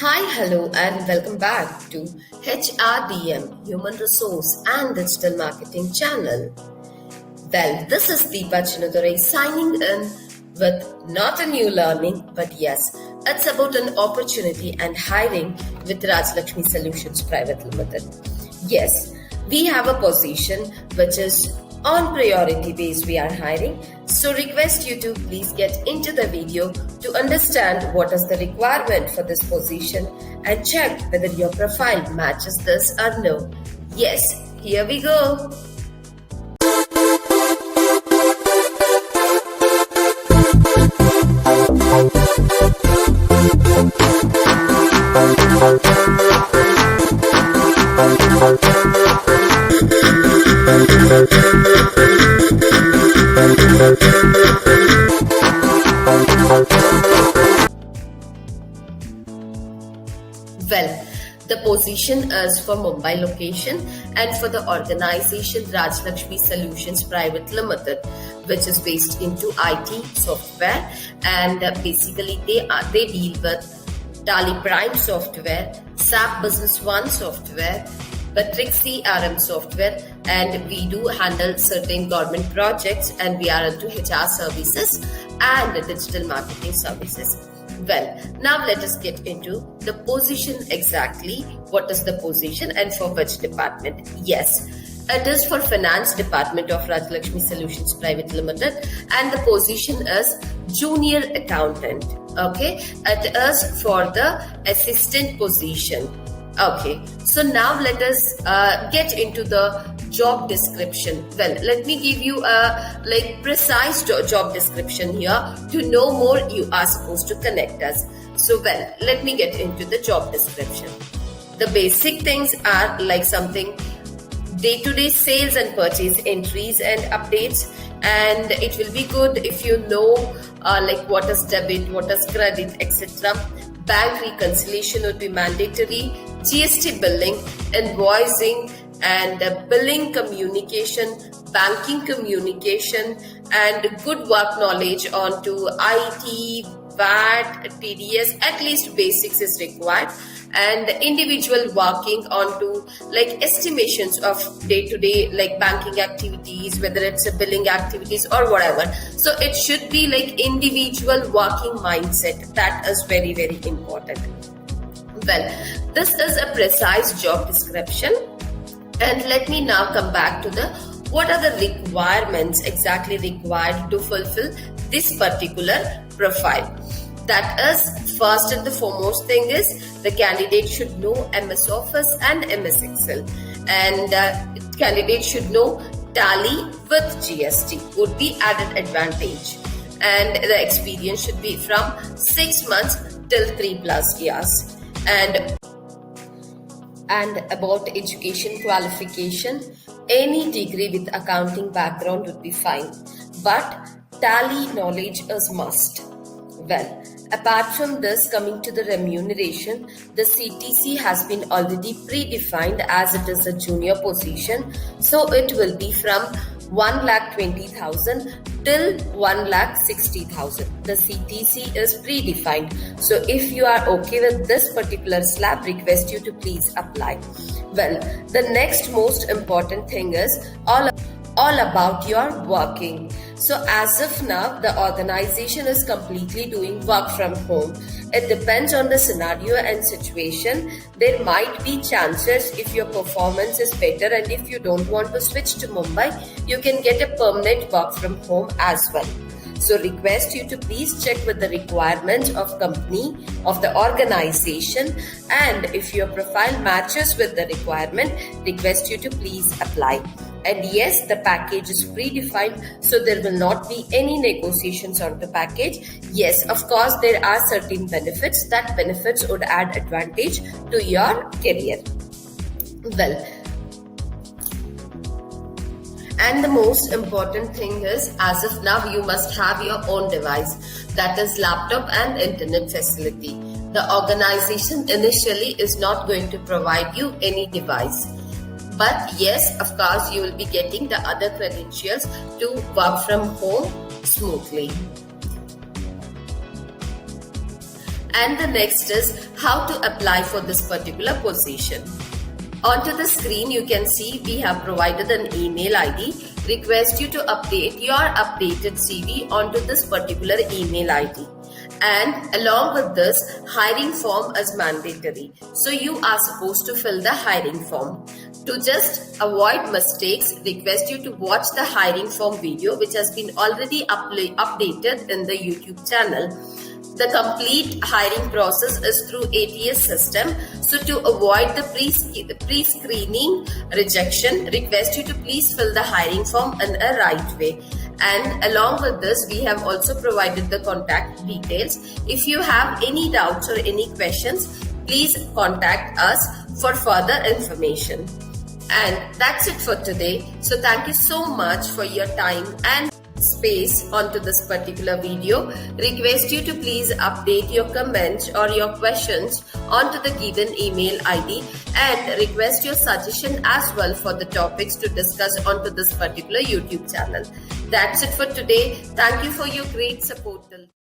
Hi, hello, and welcome back to HRDM, Human Resource and Digital Marketing channel. Well, this is Deepa Chinadurai signing in with not a new learning, but yes, it's about an opportunity and hiring with Rajlakshmi Solutions Private Limited. Yes, we have a position which is on priority base we are hiring. So request you to please get into the video to understand what is the requirement for this position and check whether your profile matches this or no. Yes, here we go. Well, the position is for Mumbai location and for the organization Rajlakshmi Solutions Private Limited, which is based into IT software, and basically they deal with Tally Prime software, SAP Business One software, Matrix CRM software, and we do handle certain government projects, and we are into HR services and digital marketing services. Well, now let us get into the position exactly. What is the position and for which department? Yes, it is for Finance Department of Rajlakshmi Solutions Private Limited, and the position is Junior Accountant. Okay, it is for the assistant position. Okay, so now let us get into the job description. Well, let me give you a precise job description here. To know more, you are supposed to connect us. So well, let me get into the job description. The basic things are like something day-to-day sales and purchase entries and updates, and it will be good if you know what is debit, what is credit, etc. Bank reconciliation would be mandatory. GST billing, invoicing, and billing communication, banking communication, and good work knowledge onto IT, VAT, TDS, at least basics is required, and individual working onto estimations of day-to-day banking activities, whether it's a billing activities or whatever. So it should be individual working mindset. That is very, very important. Well, this is a precise job description, and let me now come back to what are the requirements exactly required to fulfill this particular profile. That is, first and the foremost thing is the candidate should know MS Office and MS Excel, and candidate should know Tally with GST would be added advantage, and the experience should be from 6 months till 3+ years. And about education qualification, any degree with accounting background would be fine, but Tally knowledge is must. Well, apart from this, coming to the remuneration, the CTC has been already predefined as it is a junior position, so it will be from 1,20,000 till 1,60,000. The CTC is predefined. So if you are okay with this particular slab, request you to please apply. Well, the next most important thing is all about your working. So as of now, the organization is completely doing work from home. It depends on the scenario and situation. There might be chances if your performance is better, and if you don't want to switch to Mumbai, you can get a permanent work from home as well. So request you to please check with the requirements of company, of the organization, and if your profile matches with the requirement, request you to please apply. And yes, the package is predefined, so there will not be any negotiations on the package. Yes, of course, there are certain benefits. That benefits would add advantage to your career. Well, and the most important thing is, as of now, you must have your own device, that is laptop and internet facility. The organization initially is not going to provide you any device. But yes, of course, you will be getting the other credentials to work from home smoothly. And the next is how to apply for this particular position. Onto the screen, you can see we have provided an email ID. Request you to update your updated CV onto this particular email ID. And along with this, hiring form is mandatory. So you are supposed to fill the hiring form. To just avoid mistakes, request you to watch the hiring form video which has been already updated in the YouTube channel. The complete hiring process is through ATS system. So to avoid the pre-screening rejection, request you to please fill the hiring form in a right way. And along with this, we have also provided the contact details. If you have any doubts or any questions, please contact us for further information. And that's it for today. So thank you so much for your time and space onto this particular video. Request you to please update your comments or your questions onto the given email ID, and request your suggestion as well for the topics to discuss onto this particular YouTube channel. That's it for today. Thank you for your great support.